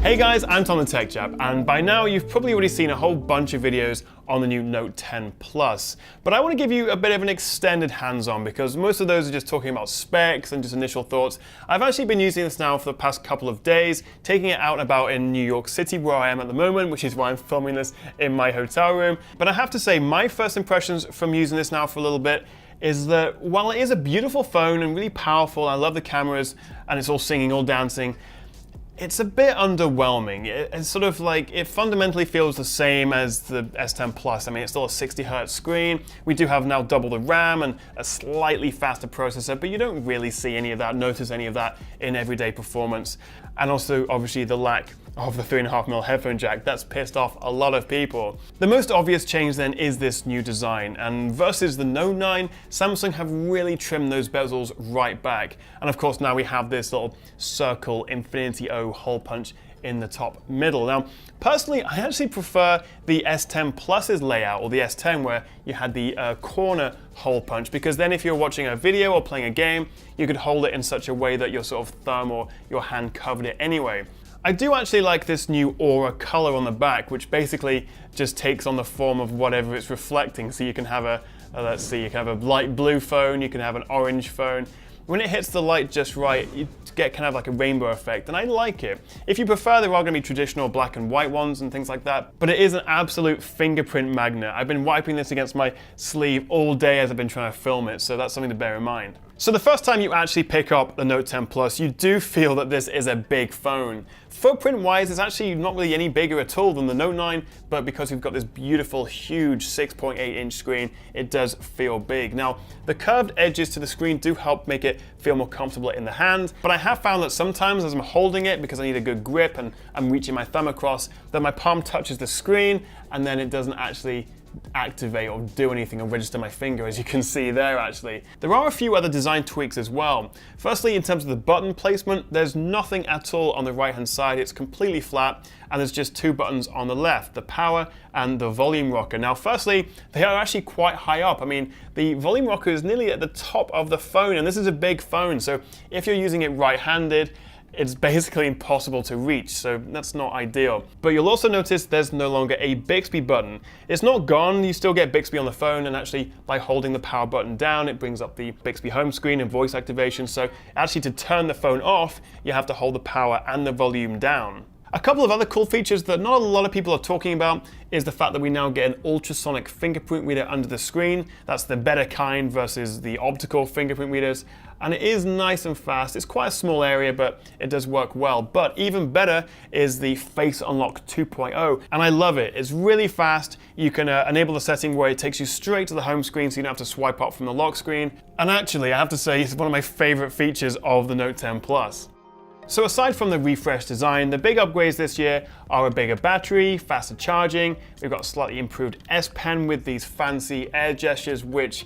Hey guys, I'm Tom the Tech Chap, and by now you've probably already seen a whole bunch of videos on the new Note 10 Plus. But I want to give you a bit of an extended hands-on because most of those are just talking about specs and just initial thoughts. I've actually been using this now for the past couple of days, taking it out and about in New York City where I am at the moment, which is why I'm filming this in my hotel room. But I have to say, my first impressions from using this now for a little bit is that while it is a beautiful phone and really powerful, I love the cameras and it's all singing, all dancing, it's a bit underwhelming. It's sort of like, it fundamentally feels the same as the S10 Plus. I mean, it's still a 60Hz screen. We do have now double the RAM and a slightly faster processor, but you don't really see any of that, notice any of that in everyday performance. And also, obviously, the lack of the 3.5mm headphone jack, that's pissed off a lot of people. The most obvious change then is this new design, and versus the Note 9, Samsung have really trimmed those bezels right back. And of course now we have this little circle Infinity O hole punch in the top middle. Now, personally, I actually prefer the S10 Plus's layout, or the S10, where you had the corner hole punch, because then if you're watching a video or playing a game, you could hold it in such a way that your sort of thumb or your hand covered it anyway. I do actually like this new aura color on the back, which basically just takes on the form of whatever it's reflecting. So you can have a, let's see, you can have a light blue phone, you can have an orange phone. When it hits the light just right, you get kind of like a rainbow effect, and I like it. If you prefer, there are going to be traditional black and white ones and things like that, but it is an absolute fingerprint magnet. I've been wiping this against my sleeve all day as I've been trying to film it, so that's something to bear in mind. So the first time you actually pick up the Note 10 Plus, you do feel that this is a big phone. Footprint-wise, it's actually not really any bigger at all than the Note 9, but because we've got this beautiful, huge 6.8-inch screen, it does feel big. Now, the curved edges to the screen do help make it feel more comfortable in the hand, but I have found that sometimes as I'm holding it, because I need a good grip and I'm reaching my thumb across, that my palm touches the screen, and then it doesn't actually activate or do anything or register my finger, as you can see there actually. There are a few other design tweaks as well. Firstly, in terms of the button placement, there's nothing at all on the right hand side. It's completely flat, and there's just two buttons on the left, the power and the volume rocker. Now firstly, they are actually quite high up. I mean, the volume rocker is nearly at the top of the phone, and this is a big phone, so if you're using it right-handed, it's basically impossible to reach, so that's not ideal. But you'll also notice there's no longer a Bixby button. It's not gone, you still get Bixby on the phone, and actually by holding the power button down, it brings up the Bixby home screen and voice activation, so actually to turn the phone off, you have to hold the power and the volume down. A couple of other cool features that not a lot of people are talking about is the fact that we now get an ultrasonic fingerprint reader under the screen. That's the better kind versus the optical fingerprint readers. And it is nice and fast. It's quite a small area, but it does work well. But even better is the Face Unlock 2.0, and I love it. It's really fast. You can enable the setting where it takes you straight to the home screen, so you don't have to swipe up from the lock screen. And actually, I have to say, it's one of my favorite features of the Note 10 Plus. So aside from the refreshed design, the big upgrades this year are a bigger battery, faster charging, we've got a slightly improved S Pen with these fancy air gestures, which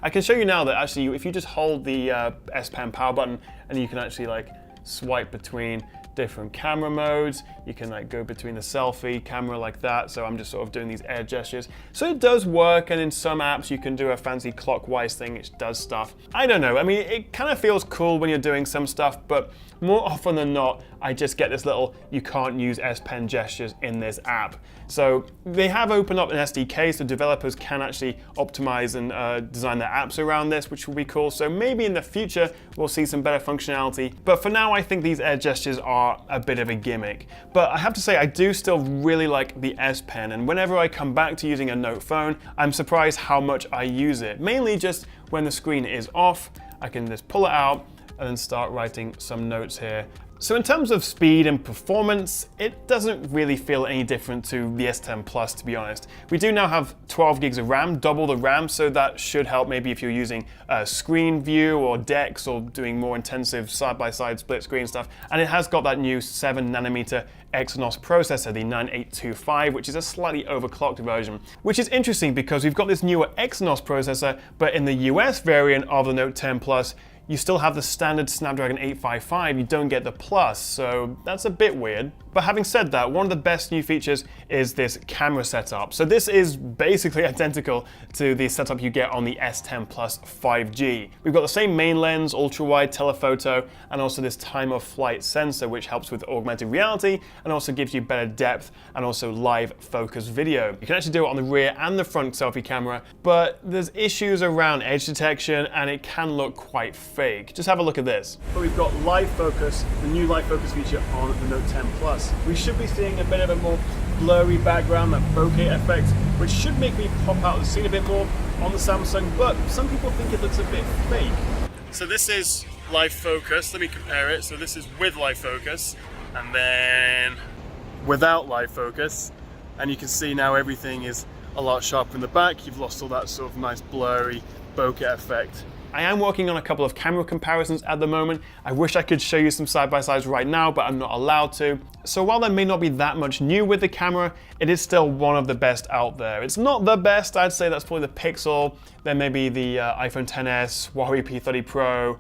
I can show you now that actually if you just hold the S Pen power button and you can actually like swipe between different camera modes, you can like go between the selfie camera like that, so I'm just sort of doing these air gestures. So it does work, and in some apps you can do a fancy clockwise thing which does stuff. I don't know, I mean it kind of feels cool when you're doing some stuff, but more often than not I just get this little you can't use S Pen gestures in this app. So they have opened up an SDK so developers can actually optimize and design their apps around this, which will be cool. So maybe in the future we'll see some better functionality, but for now I think these air gestures are a bit of a gimmick. But I have to say I do still really like the S Pen, and whenever I come back to using a Note phone, I'm surprised how much I use it. Mainly just when the screen is off, I can just pull it out and then start writing some notes here. So in terms of speed and performance, it doesn't really feel any different to the S10 Plus, to be honest. We do now have 12 gigs of RAM, double the RAM, so that should help maybe if you're using screen view or DeX or doing more intensive side-by-side split screen stuff. And it has got that new 7nm Exynos processor, the 9825, which is a slightly overclocked version, which is interesting because we've got this newer Exynos processor, but in the US variant of the Note 10 Plus, you still have the standard Snapdragon 855, you don't get the Plus, so that's a bit weird. But having said that, one of the best new features is this camera setup. So this is basically identical to the setup you get on the S10 Plus 5G. We've got the same main lens, ultra-wide telephoto, and also this time-of-flight sensor, which helps with augmented reality and also gives you better depth and also live focus video. You can actually do it on the rear and the front selfie camera, but there's issues around edge detection and it can look quite fake. Just have a look at this. But we've got live focus, the new live focus feature on the Note 10 Plus. We should be seeing a bit of a more blurry background, that bokeh effect, which should make me pop out the scene a bit more on the Samsung, but some people think it looks a bit fake. So this is live focus. Let me compare it. So this is with live focus, and then without live focus. And you can see now everything is a lot sharper in the back. You've lost all that sort of nice blurry bokeh effect. I am working on a couple of camera comparisons at the moment. I wish I could show you some side-by-sides right now, but I'm not allowed to. So while there may not be that much new with the camera, it is still one of the best out there. It's not the best, I'd say that's probably the Pixel, then maybe the iPhone XS, Huawei P30 Pro,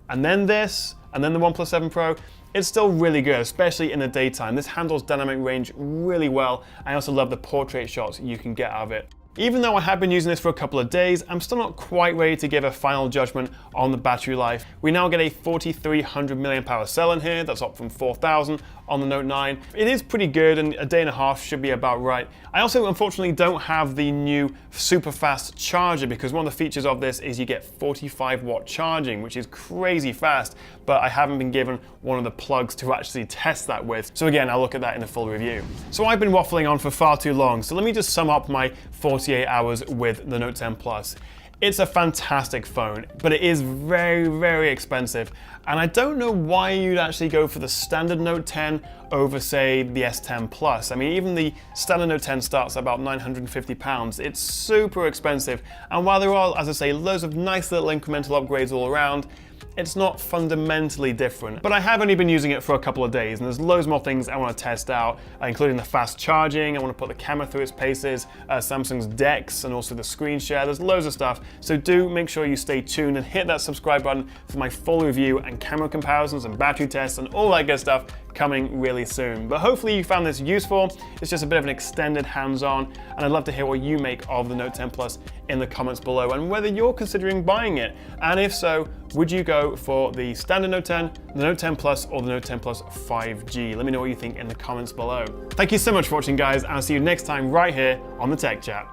and then this, and then the OnePlus 7 Pro. It's still really good, especially in the daytime. This handles dynamic range really well. I also love the portrait shots you can get out of it. Even though I have been using this for a couple of days, I'm still not quite ready to give a final judgment on the battery life. We now get a 4,300 mAh cell in here, that's up from 4,000 on the Note 9. It is pretty good, and a day and a half should be about right. I also unfortunately don't have the new super fast charger, because one of the features of this is you get 45-watt charging, which is crazy fast, but I haven't been given one of the plugs to actually test that with. So again, I'll look at that in a full review. So I've been waffling on for far too long, so let me just sum up my 48 hours with the Note 10 Plus. It's a fantastic phone, but it is very, very expensive. And I don't know why you'd actually go for the standard Note 10 over, say, the S10 Plus. I mean, even the standard Note 10 starts at about £950. It's super expensive. And while there are, as I say, loads of nice little incremental upgrades all around, it's not fundamentally different. But I have only been using it for a couple of days, and there's loads more things I want to test out, including the fast charging. I want to put the camera through its paces, Samsung's DeX, and also the screen share. There's loads of stuff. So do make sure you stay tuned and hit that subscribe button for my full review and camera comparisons and battery tests and all that good stuff coming really soon. But hopefully you found this useful. It's just a bit of an extended hands-on, and I'd love to hear what you make of the Note 10 Plus in the comments below, and whether you're considering buying it. And if so, would you go for the standard Note 10, the Note 10 Plus, or the Note 10 Plus 5G? Let me know what you think in the comments below. Thank you so much for watching, guys, and I'll see you next time right here on the Tech Chat.